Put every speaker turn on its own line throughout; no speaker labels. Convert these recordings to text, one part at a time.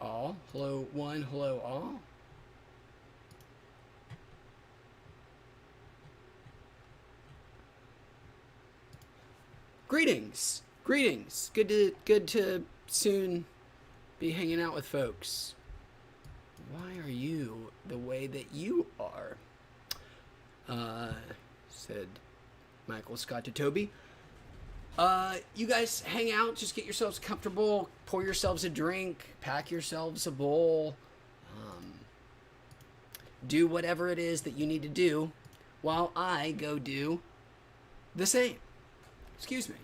all. Hello, one. Hello, all. Greetings. Greetings. Good to soon be hanging out with folks. Why are you the way that you are? Said Michael Scott to Toby. You guys hang out, just get yourselves comfortable, pour yourselves a drink, pack yourselves a bowl, do whatever it is that you need to do while I go do the same. Excuse me.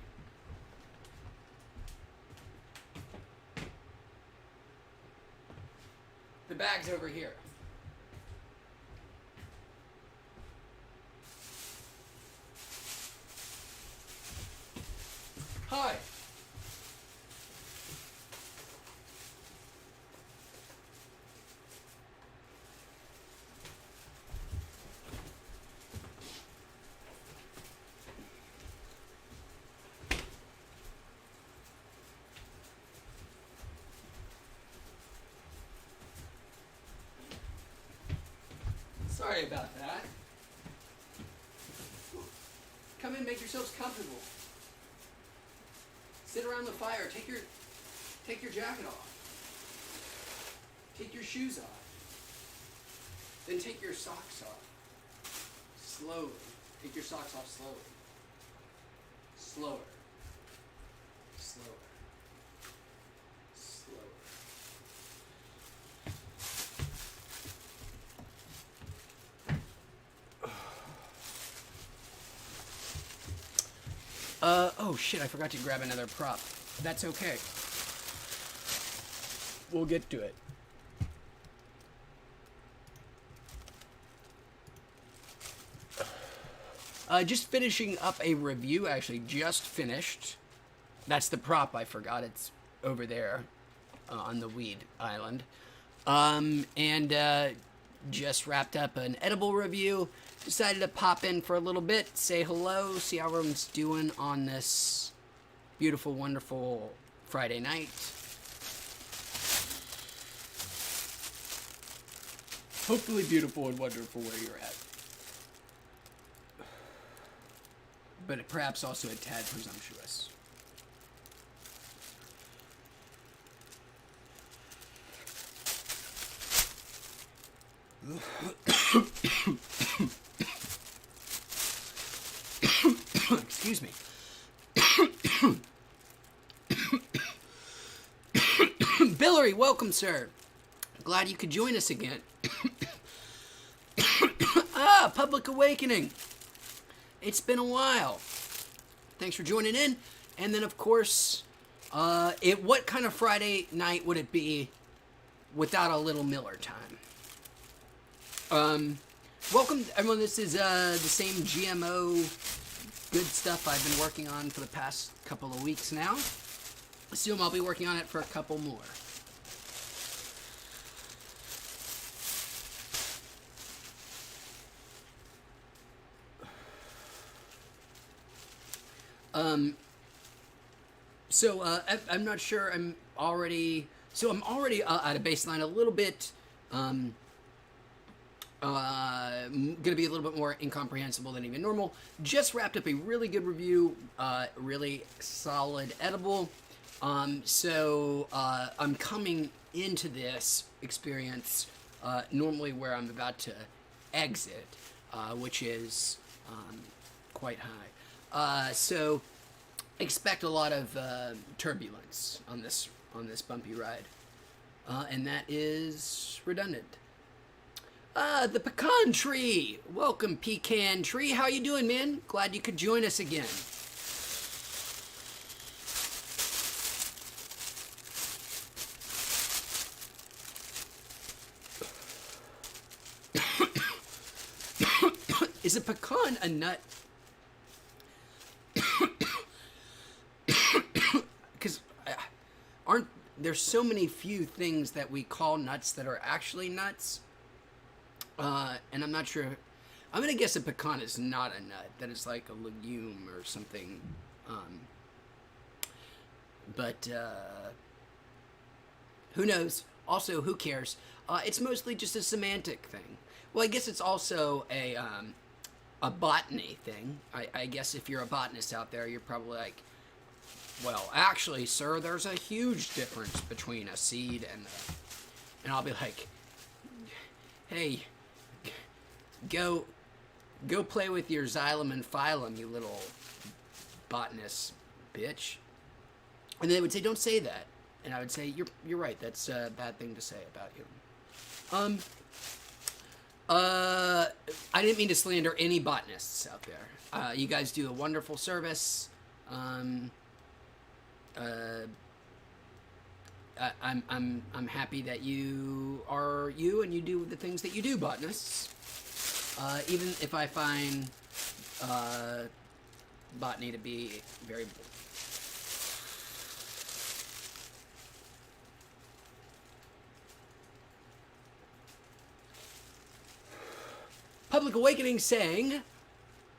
The bag's over here. Hi. Sorry about that. Come in, make yourselves comfortable. Sit around the fire. Take your jacket off. Take your shoes off. Then take your socks off. Slowly. Take your socks off slowly. Slower. Slower. Slower. Oh shit, I forgot to grab another prop. That's okay. We'll get to it. Just finishing up a review, actually just finished. That's the prop, I forgot. It's over there on the weed island. And just wrapped up an edible review. Decided to pop in for a little bit, say hello, see how everyone's doing on this beautiful, wonderful Friday night. Hopefully beautiful and wonderful where you're at. But perhaps also a tad presumptuous. Excuse me. Billary, welcome, sir. Glad you could join us again. Public Awakening. It's been a while. Thanks for joining in. And then, of course, what kind of Friday night would it be without a little Miller time? Welcome, everyone. This is the same GMO good stuff I've been working on for the past couple of weeks now. Assume I'll be working on it for a couple more. I'm not sure. I'm already at a baseline a little bit. Going to be a little bit more incomprehensible than even normal. Just wrapped up a really good review, really solid edible. I'm coming into this experience normally where I'm about to exit, which is quite high. So expect a lot of turbulence on this bumpy ride, and that is redundant. The pecan tree. Welcome, pecan tree. How you doing, man? Glad you could join us again. Is a pecan a nut? Because aren't there so many few things that we call nuts that are actually nuts? And I'm not sure. I'm going to guess a pecan is not a nut. That it's like a legume or something. But who knows? Also, who cares? It's mostly just a semantic thing. Well, I guess it's also a botany thing. I guess if you're a botanist out there, you're probably like, well, actually, sir, there's a huge difference between a seed and and I'll be like, hey, go play with your xylem and phylum, you little botanist bitch. And they would say, don't say that. And I would say, you're right. That's a bad thing to say about you. I didn't mean to slander any botanists out there. You guys do a wonderful service. I'm happy that you are you and you do the things that you do, botanists. Even if I find botany to be very Public Awakening saying,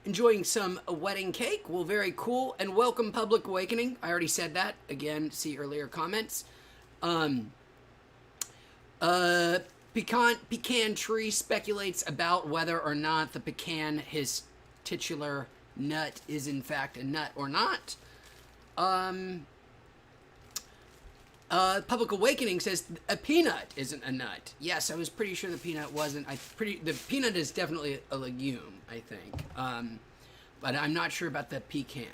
enjoying some wedding cake. Well, very cool. And welcome, Public Awakening. I already said that. Again, see earlier comments. Pecan Tree speculates about whether or not the pecan, his titular nut, is in fact a nut or not. Public Awakening says a peanut isn't a nut. Yes, I was pretty sure the peanut wasn't. The peanut is definitely a legume, I think. But I'm not sure about the pecan.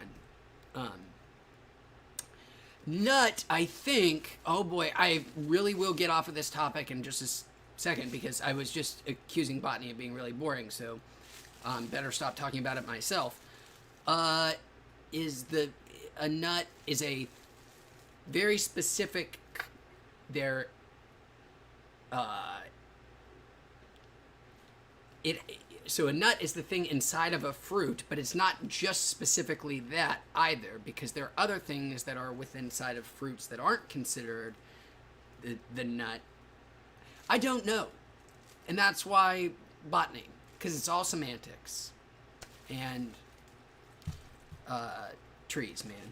Nut, I think. Oh boy, I really will get off of this topic in just a second because I was just accusing botany of being really boring. So, better stop talking about it myself. A nut is a very specific, so a nut is the thing inside of a fruit, but it's not just specifically that either, because there are other things that are within inside of fruits that aren't considered the nut. I don't know, and that's why botany, because it's all semantics and trees, man.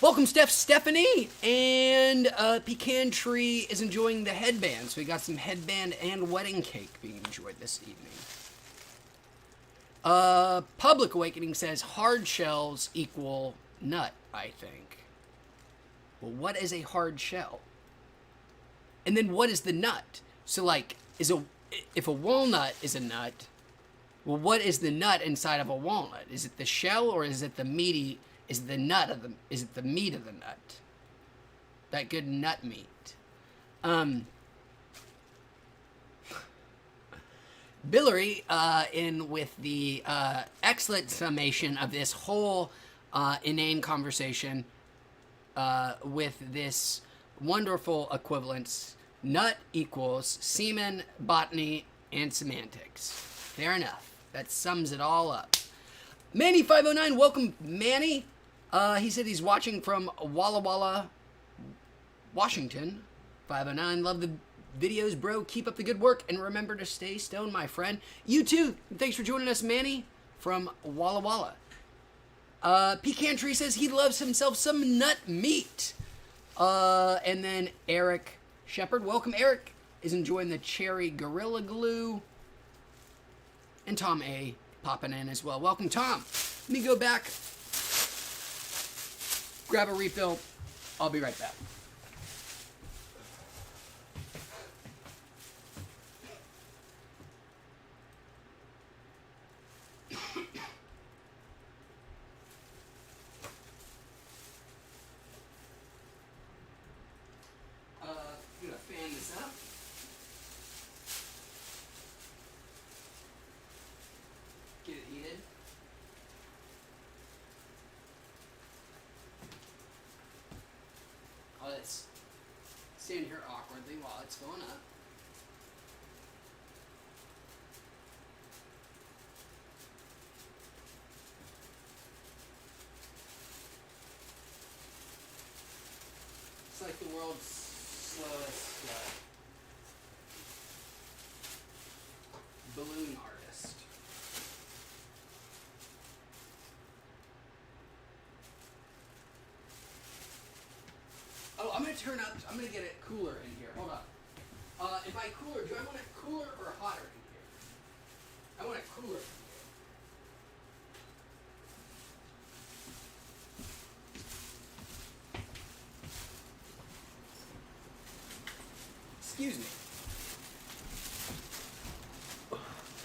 Welcome, Stephanie, and Pecan Tree is enjoying the headband, so we got some headband and wedding cake being enjoyed this evening. Public Awakening says hard shells equal nut, I think. Well, what is a hard shell? And then what is the nut? So, like, if a walnut is a nut, well, what is the nut inside of a walnut? Is it the shell or is it the meaty? Is it the meat of the nut? That good nut meat. Billary, in with the excellent summation of this whole inane conversation with this wonderful equivalence. Nut equals semen, botany, and semantics. Fair enough. That sums it all up. Manny509, welcome, Manny. He said he's watching from Walla Walla, Washington. 509, love the videos, bro. Keep up the good work, and remember to stay stoned, my friend. You too. Thanks for joining us, Manny, from Walla Walla. Pecan Tree says he loves himself some nut meat. And then Eric Shepard, welcome, Eric, is enjoying the cherry Gorilla Glue. And Tom A. popping in as well. Welcome, Tom. Let me go back, grab a refill. I'll be right back. I'm gonna fan this up. Get it heated. Let's stand here awkwardly while it's going up. It's like the world's slowest balloon artist. Oh, I'm gonna get it cooler in here. Hold on. And by cooler, do I want it cooler or hotter in here? I want it cooler. Excuse me.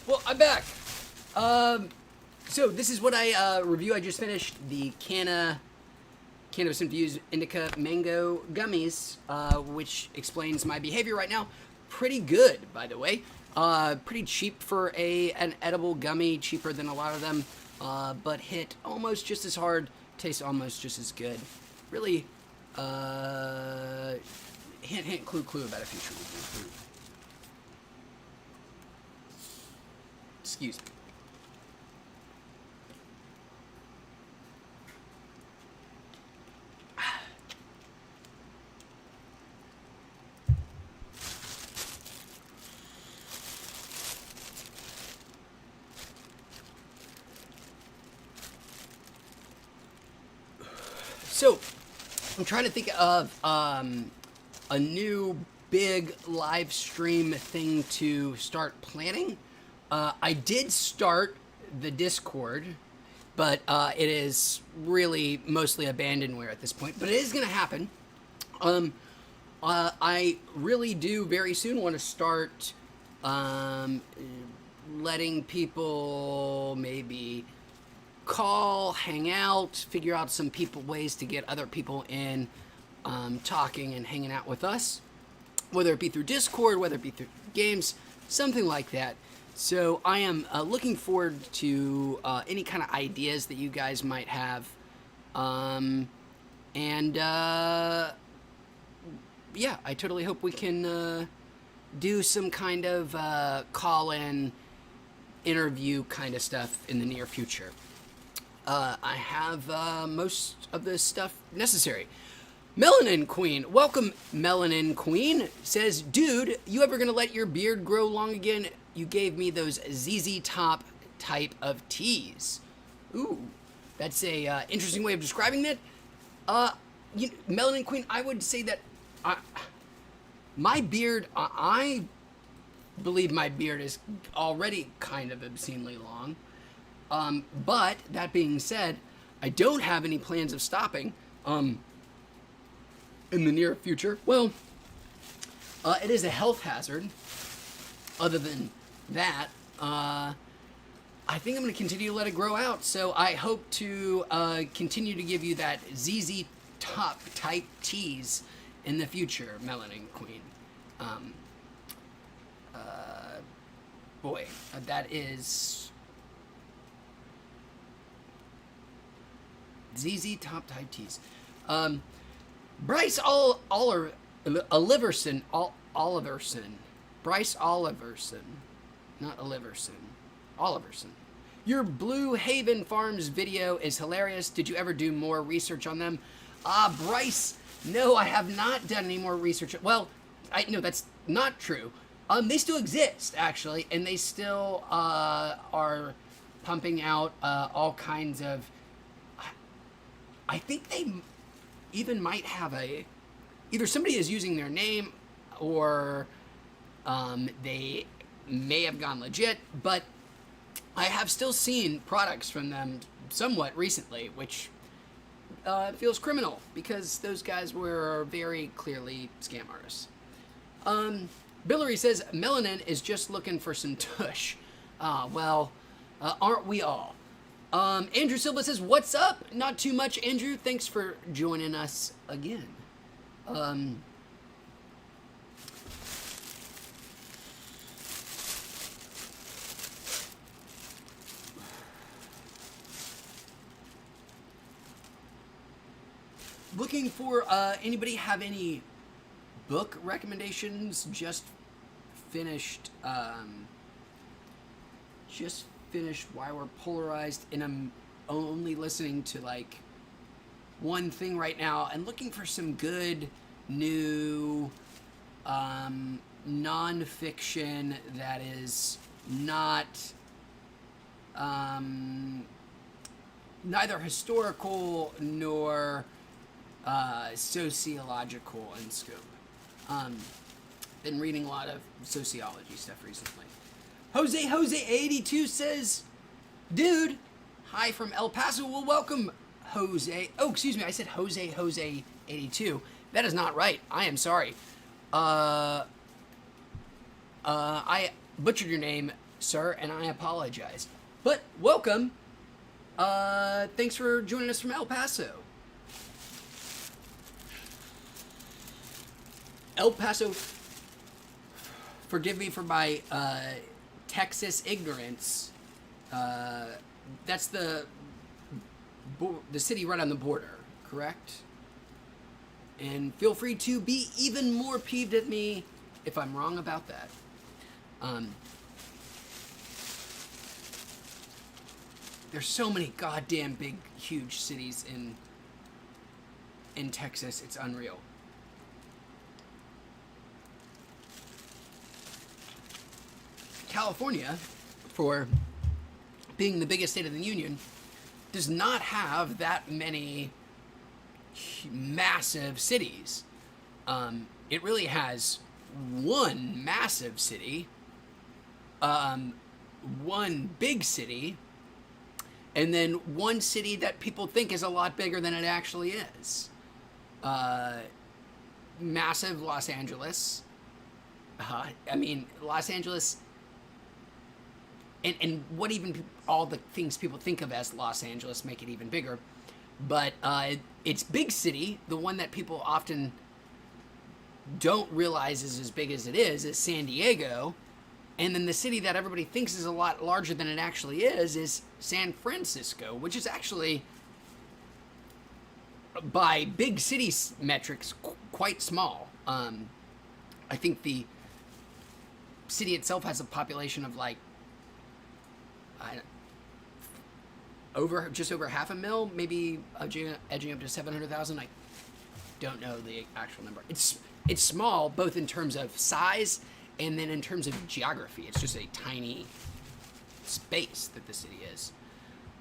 Well, I'm back. So this is what review I just finished. The Cannabis Infused Indica Mango Gummies, which explains my behavior right now. Pretty good, by the way. Pretty cheap for an edible gummy, cheaper than a lot of them, but hit almost just as hard, tastes almost just as good. Really, hint, hint, clue, clue about a future review. Excuse me. So, I'm trying to think of a new big live stream thing to start planning. I did start the Discord, but it is really mostly abandonware at this point. But it is going to happen. I really do very soon want to start letting people maybe call, hang out, figure out some ways to get other people in talking and hanging out with us, whether it be through Discord, whether it be through games, something like that. So I am looking forward to any kind of ideas that you guys might have, yeah, I totally hope we can do some kind of call-in interview kind of stuff in the near future. I have most of the stuff necessary. Melanin Queen, welcome Melanin Queen, says, dude, you ever gonna let your beard grow long again? You gave me those ZZ Top type of teas. Ooh, that's a interesting way of describing that. Melanin Queen, I would say that my beard, I believe my beard is already kind of obscenely long. But that being said, I don't have any plans of stopping in the near future. Well, it is a health hazard. Other than that, I think I'm going to continue to let it grow out. So I hope to continue to give you that ZZ Top type teas in the future, Melanin Queen. Boy, that is ZZ Top type teas. Bryce Oliverson. Bryce Oliverson. Not Oliverson. Oliverson. Your Blue Haven Farms video is hilarious. Did you ever do more research on them? Bryce, no, I have not done any more research. Well, no, that's not true. They still exist, actually, and they still are pumping out all kinds of... I think they even might have either somebody is using their name or they may have gone legit, but I have still seen products from them somewhat recently, which feels criminal because those guys were very clearly scam artists. Billary says, Melanin is just looking for some tush. Well, aren't we all? Andrew Silva says, what's up? Not too much, Andrew. Thanks for joining us again. Looking for anybody have any book recommendations? Just finished Why We're Polarized, and I'm only listening to like one thing right now and looking for some good new nonfiction that is not neither historical nor sociological in scope. Been reading a lot of sociology stuff recently. Jose82 says, dude, hi from El Paso. Well, welcome, Jose. Oh, excuse me, I said Jose82. That is not right. I am sorry. I butchered your name, sir, and I apologize. But welcome. Thanks for joining us from El Paso. El Paso, forgive me for my Texas ignorance. That's the city right on the border, correct? And feel free to be even more peeved at me if I'm wrong about that. There's so many goddamn big, huge cities in Texas. It's unreal. California, for being the biggest state of the union, does not have that many massive cities. It really has one massive city, one big city, and then one city that people think is a lot bigger than it actually is. Massive Los Angeles. Los Angeles, and what even all the things people think of as Los Angeles make it even bigger. But its big city, the one that people often don't realize is as big as it is San Diego. And then the city that everybody thinks is a lot larger than it actually is San Francisco, which is actually, by big city metrics, quite small. I think the city itself has a population of like, just over 500,000, maybe edging up to 700,000. I don't know the actual number. It's small, both in terms of size and then in terms of geography. It's just a tiny space that the city is.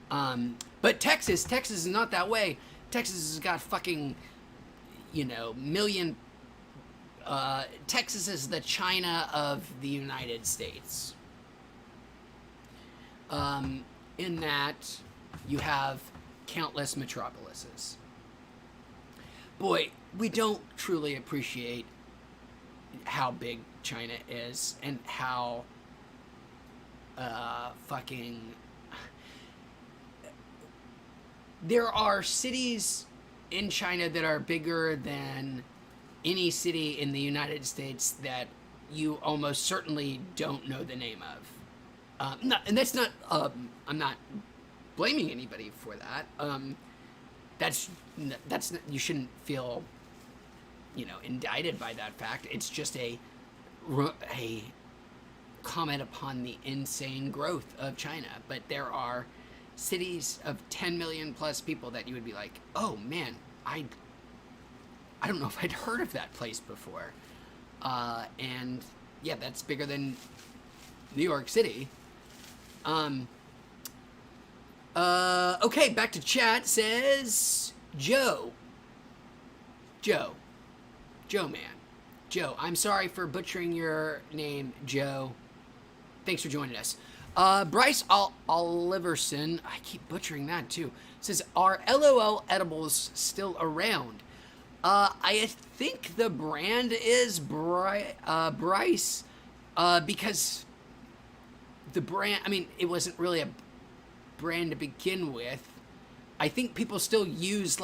But Texas is not that way. Texas has got fucking, million. Texas is the China of the United States. In that you have countless metropolises. Boy, we don't truly appreciate how big China is and how fucking... There are cities in China that are bigger than any city in the United States that you almost certainly don't know the name of. And that's not, I'm not blaming anybody for that. That's you shouldn't feel, indicted by that fact. It's just a comment upon the insane growth of China. But there are cities of 10 million plus people that you would be like, oh man, I don't know if I'd heard of that place before. And yeah, that's bigger than New York City. Okay, back to chat. Says Joe man. Joe, I'm sorry for butchering your name, Joe. Thanks for joining us. Bryce Oliverson, I keep butchering that too, says, are LOL edibles still around? I think the brand is Bryce, because the brand, it wasn't really a brand to begin with. I think people still use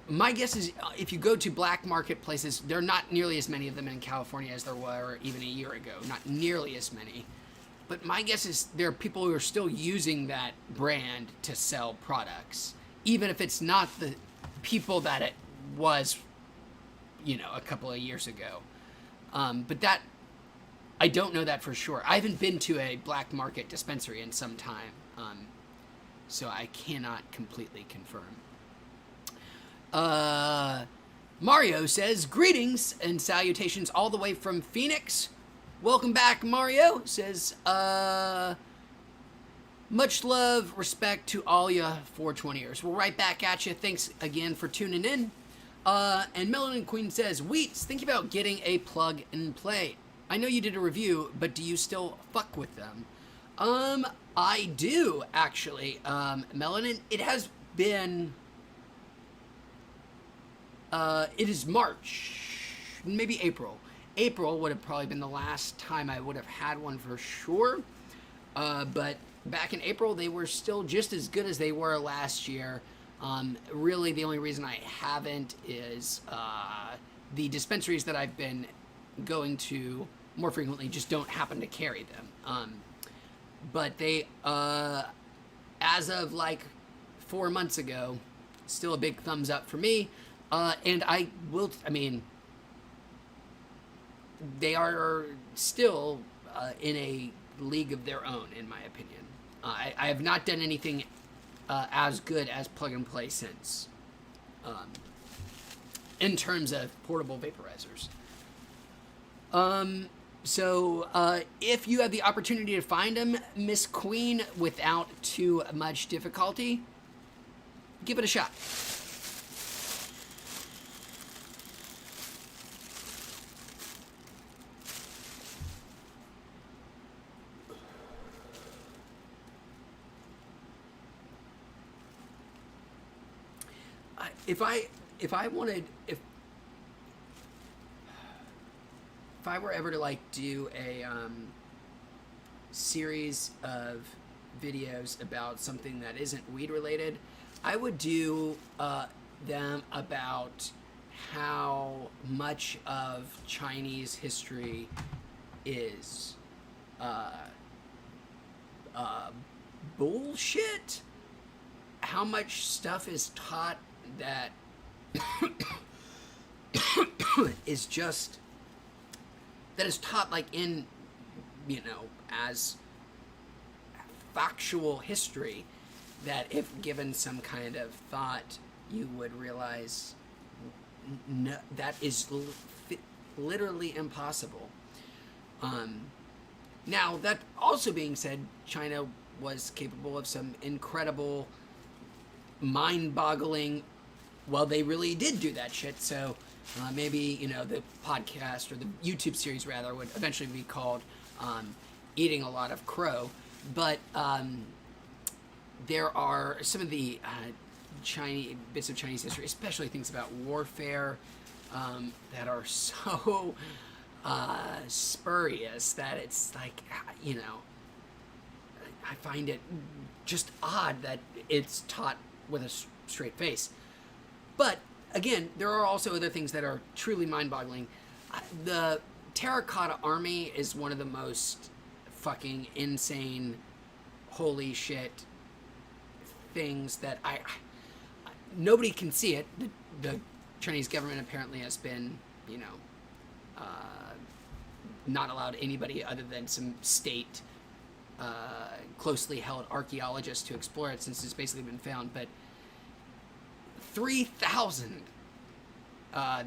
my guess is if you go to black marketplaces, there are not nearly as many of them in California as there were even a year ago. Not nearly as many. But my guess is there are people who are still using that brand to sell products, even if it's not the people that it was, a couple of years ago. But that, I don't know that for sure. I haven't been to a black market dispensary in some time, so I cannot completely confirm. Mario says, greetings and salutations all the way from Phoenix. Welcome back, Mario. Says, Much love, respect to all ya 420ers. We're right back at you. Thanks again for tuning in. And Melanin Queen says, Wheats, think about getting a plug and play. I know you did a review, but do you still fuck with them? I do, actually. Melanin, it has been... it is March, maybe April. April would have probably been the last time I would have had one for sure. But back in April, they were still just as good as they were last year. Really, the only reason I haven't is the dispensaries that I've been going to more frequently just don't happen to carry them. But they, as of like 4 months ago, still a big thumbs up for me. And they are still in a league of their own, in my opinion. I have not done anything as good as plug and play since, in terms of portable vaporizers. So if you have the opportunity to find them, Miss Queen, without too much difficulty, give it a shot. If I were ever to like do a series of videos about something that isn't weed related, I would do them about how much of Chinese history is bullshit. How much stuff is taught that is just that is taught like in, as factual history, that if given some kind of thought, you would realize no, that is literally impossible. Now, that also being said, China was capable of some incredible, mind-boggling, well, they really did do that shit, so maybe, the podcast, or the YouTube series, rather, would eventually be called Eating a Lot of Crow. But there are some of the Chinese bits of Chinese history, especially things about warfare, that are so spurious that it's like, I find it just odd that it's taught with a straight face. But again, there are also other things that are truly mind-boggling. The Terracotta Army is one of the most fucking insane, holy shit things that nobody can see it. The Chinese government apparently has been, not allowed anybody other than some state closely held archaeologists to explore it since it's basically been found. But 3,000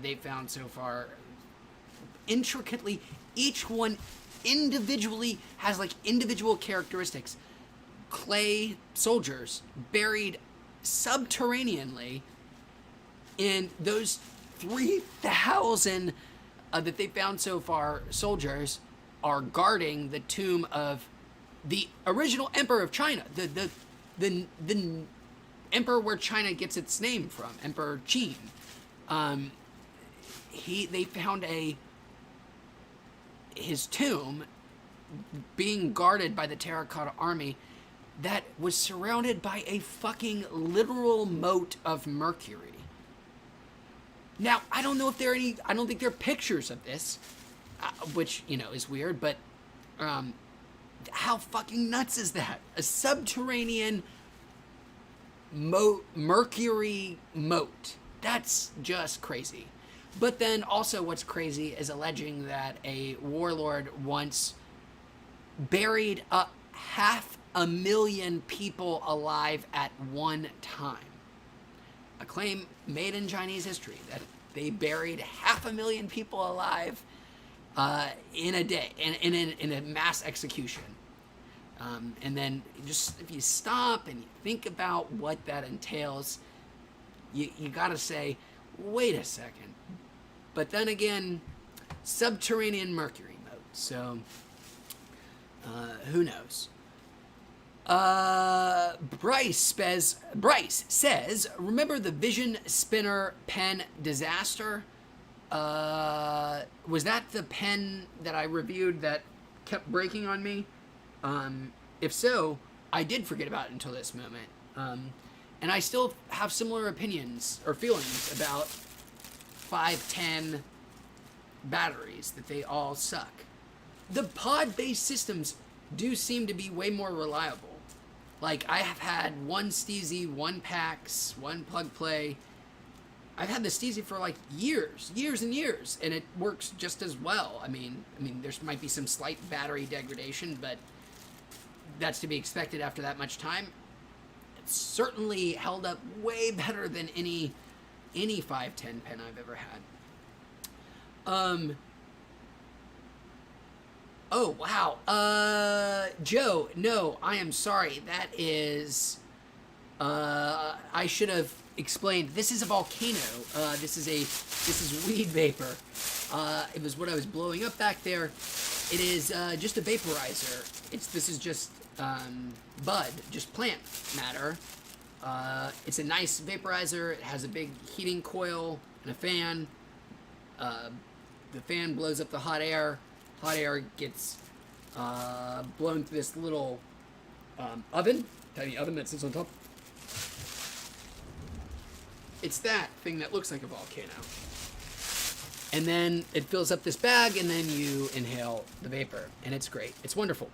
they've found so far, intricately. Each one individually has like individual characteristics. Clay soldiers buried subterraneanly, in those 3,000 that they found so far, soldiers are guarding the tomb of the original emperor of China, the emperor where China gets its name from, Emperor Qin. They found his tomb being guarded by the Terracotta Army that was surrounded by a fucking literal moat of mercury. Now, I don't know if there are any, I don't think there are pictures of this, which, is weird, but how fucking nuts is that? A subterranean mercury moat. That's just crazy. But then also what's crazy is alleging that a warlord once buried 500,000 people alive at one time. A claim made in Chinese history that they buried 500,000 people alive in a day, in a mass execution. And then just if you stop and you think about what that entails, you got to say, wait a second. But then again, subterranean mercury mode. So who knows? Bryce says, remember the Vision Spinner pen disaster? Was that the pen that I reviewed that kept breaking on me? If so, I did forget about it until this moment. And I still have similar opinions or feelings about 510 batteries, that they all suck. The pod-based systems do seem to be way more reliable. Like, I have had one Steezy, one PAX, one plug play. I've had the Steezy for like years and years, and it works just as well. I mean, there might be some slight battery degradation, but that's to be expected after that much time. It's certainly held up way better than any 510 pen I've ever had. Oh, wow. Joe, no, I am sorry. That is, I should have explained. This is a volcano. This is weed vapor. It was what I was blowing up back there. It is, just a vaporizer. This is just, bud, just plant matter. It's a nice vaporizer. It has a big heating coil and a fan. The fan blows up the hot air. Hot air gets blown through this little oven, tiny oven that sits on top. It's that thing that looks like a volcano. And then it fills up this bag, and then you inhale the vapor, and it's great. It's wonderful.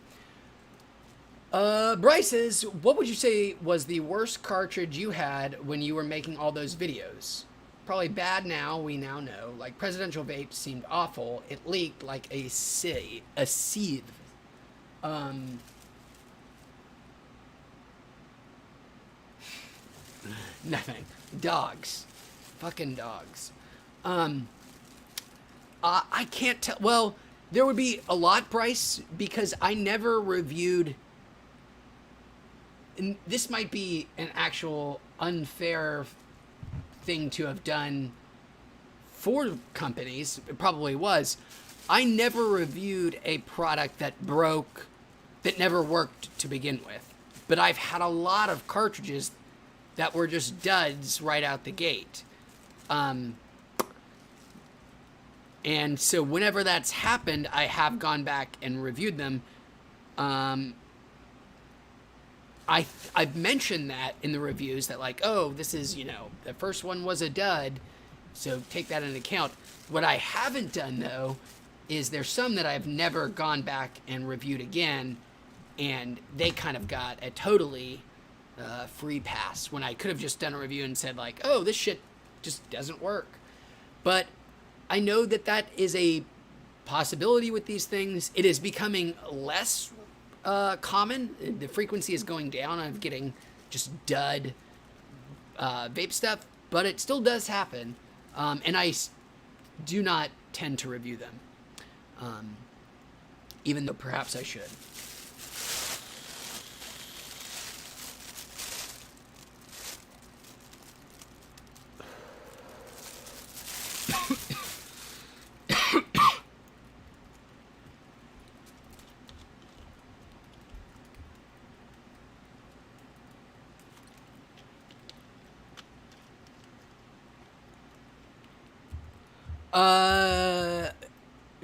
Bryce says, what would you say was the worst cartridge you had when you were making all those videos? Probably bad now, we now know. Like, Presidential Vape seemed awful. It leaked like a sieve. Nothing. Dogs. Fucking dogs. I can't tell. Well, there would be a lot, Bryce, because I never reviewed. And this might be an actual unfair thing to have done for companies. It probably was. I never reviewed a product that broke, that never worked to begin with. But I've had a lot of cartridges that were just duds right out the gate. And so whenever that's happened, I have gone back and reviewed them. I've mentioned that in the reviews that, like, oh, this is, the first one was a dud, so take that into account. What I haven't done, though, is there's some that I've never gone back and reviewed again, and they kind of got a totally free pass when I could have just done a review and said, like, oh, this shit just doesn't work. But I know that that is a possibility with these things. It is becoming less common. The frequency is going down of getting just dud vape stuff, but it still does happen, and I do not tend to review them, even though perhaps I should.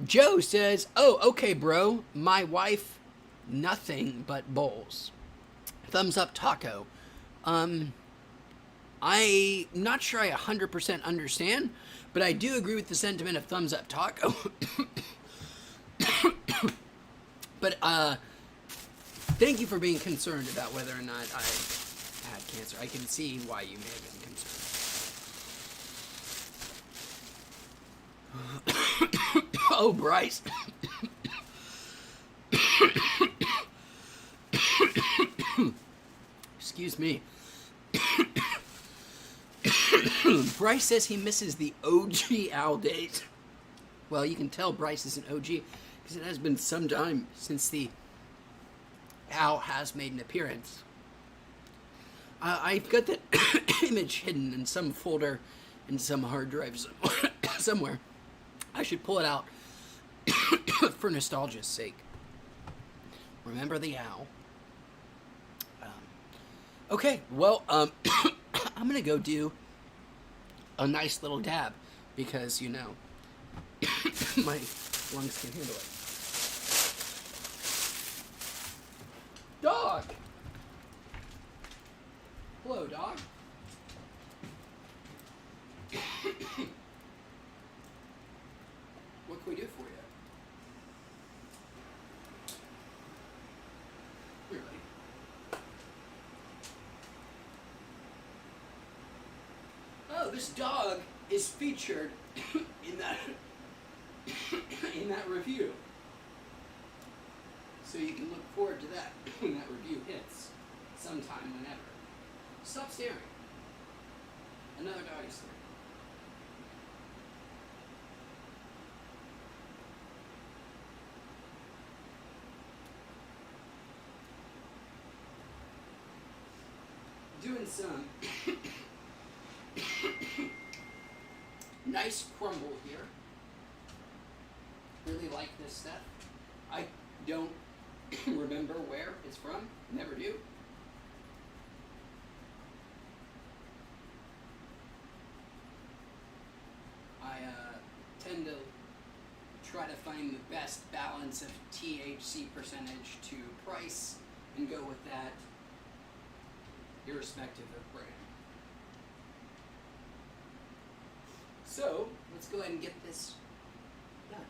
Joe says, oh, okay, bro. My wife, nothing but bowls. Thumbs up taco. I'm not sure I 100% understand, but I do agree with the sentiment of thumbs up taco. But, thank you for being concerned about whether or not I had cancer. I can see why you may have been concerned. Oh, Bryce. Excuse me. Bryce says he misses the OG Owl days. Well, you can tell Bryce is an OG because it has been some time since the Al has made an appearance. I've got that image hidden in some folder in some hard drive somewhere. I should pull it out for nostalgia's sake. Remember the owl. Okay, well, I'm going to go do a nice little dab because, you know, my lungs can handle it. Dog! Hello, dog. What can we do for you? Here, buddy. Oh, this dog is featured in that in that review. So you can look forward to that when that review hits sometime whenever. Stop staring. Another dog is staring. Doing some nice crumble here. Really like this stuff. I don't remember where it's from. Never do. I tend to try to find the best balance of THC percentage to price and go with that, irrespective of brand. So, let's go ahead and get this done.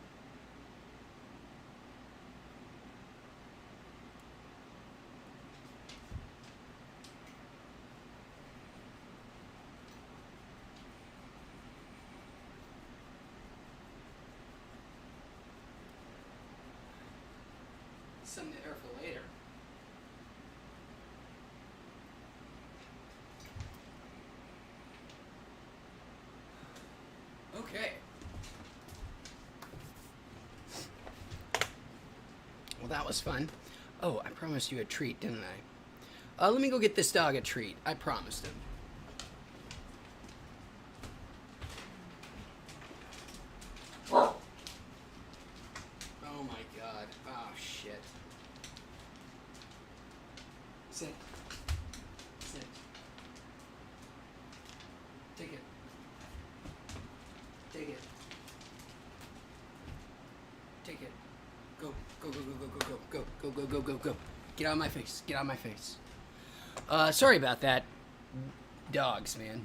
Something to air for later. Okay. Well, that was fun. Oh, I promised you a treat, didn't I? Let me go get this dog a treat. I promised him. Oh my god. Oh, shit. Sit. Sit. Take it. Take it. Take it. Go. Go, go, go, go, go, go, go, go, go, go, go. Get out of my face. Get out of my face. Sorry about that. Dogs, man.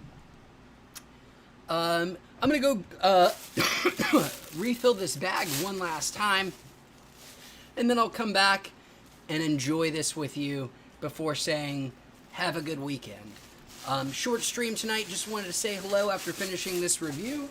I'm gonna go, refill this bag one last time. And then I'll come back and enjoy this with you before saying, have a good weekend. Short stream tonight. Just wanted to say hello after finishing this review.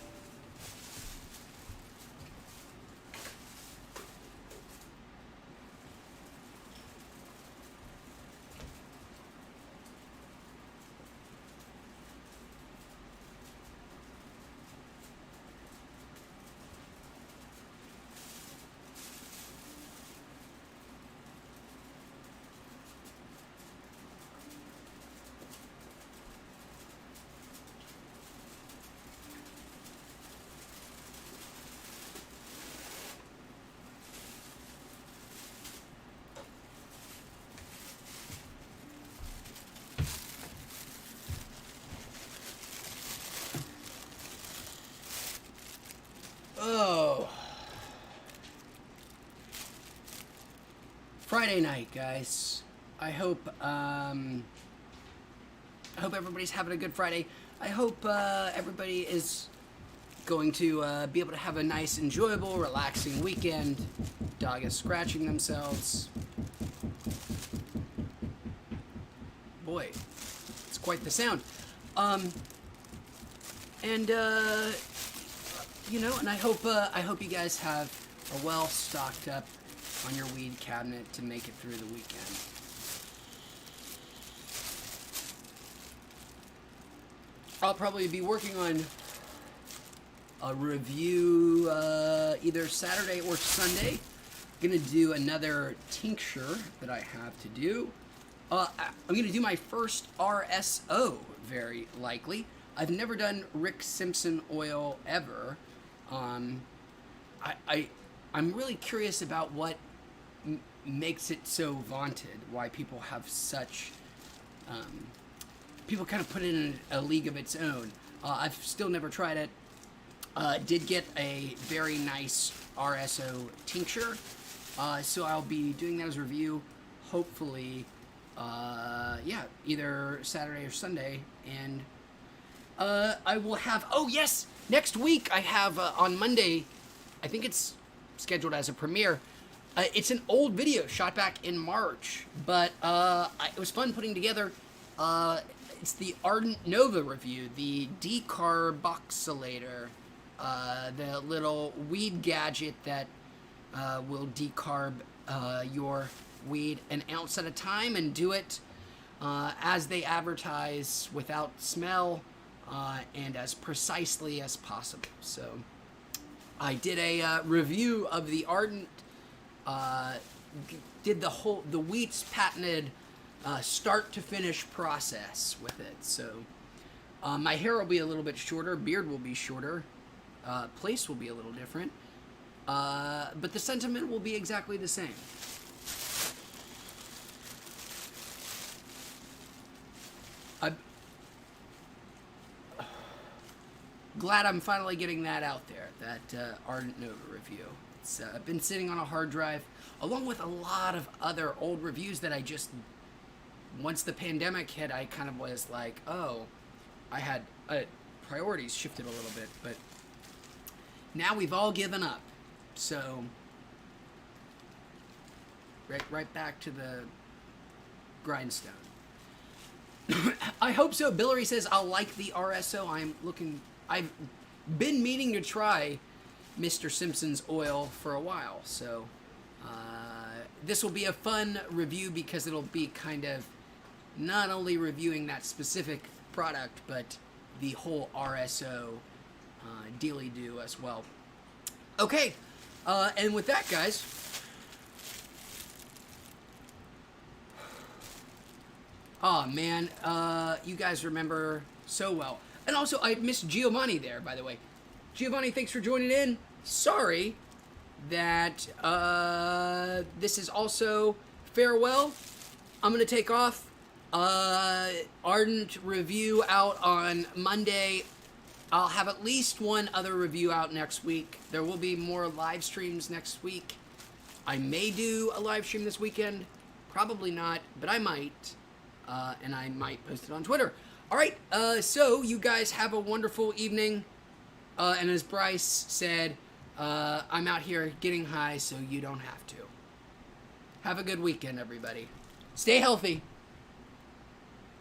Oh. Friday night, guys. I hope everybody's having a good Friday. I hope everybody is going to be able to have a nice, enjoyable, relaxing weekend. Dog is scratching themselves. Boy, it's quite the sound. You know, and I hope you guys have a well stocked up on your weed cabinet to make it through the weekend. I'll probably be working on a review either Saturday or Sunday gonna do another tincture that I have to do. I'm gonna do my first RSO, very likely. I've never done Rick Simpson oil ever. I'm really curious about what makes it so vaunted. Why people have such people kind of put it in a league of its own. I've still never tried it. Did get a very nice RSO tincture, so I'll be doing that as a review, hopefully, either Saturday or Sunday, and I will have, oh yes, next week I have, on Monday, I think it's scheduled as a premiere. It's an old video shot back in March, but it was fun putting together. It's the Ardent Nova review, the decarboxylator, the little weed gadget that will decarb your weed an ounce at a time and do it as they advertise, without smell, and as precisely as possible. So I did a review of the Ardent, did the Wheat's patented start to finish process with it. So my hair will be a little bit shorter, beard will be shorter, place will be a little different, but the sentiment will be exactly the same. I'm glad I'm finally getting that out there, that Ardent Nova review. It's been sitting on a hard drive, along with a lot of other old reviews that I just, once the pandemic hit, I kind of was like, oh, I had priorities shifted a little bit, but now we've all given up. So right back to the grindstone. I hope so. Billary says, I'll like the RSO. I've been meaning to try Mr. Simpson's oil for a while, so this will be a fun review because it'll be kind of not only reviewing that specific product, but the whole RSO dealy-do as well. Okay, and with that, guys, oh man, you guys remember so well. And also, I missed Giovanni there, by the way. Giovanni, thanks for joining in. Sorry that this is also farewell. I'm going to take off. Ardent review out on Monday. I'll have at least one other review out next week. There will be more live streams next week. I may do a live stream this weekend. Probably not, but I might. And I might post it on Twitter. All right, so you guys have a wonderful evening. And as Bryce said, I'm out here getting high so you don't have to. Have a good weekend, everybody. Stay healthy.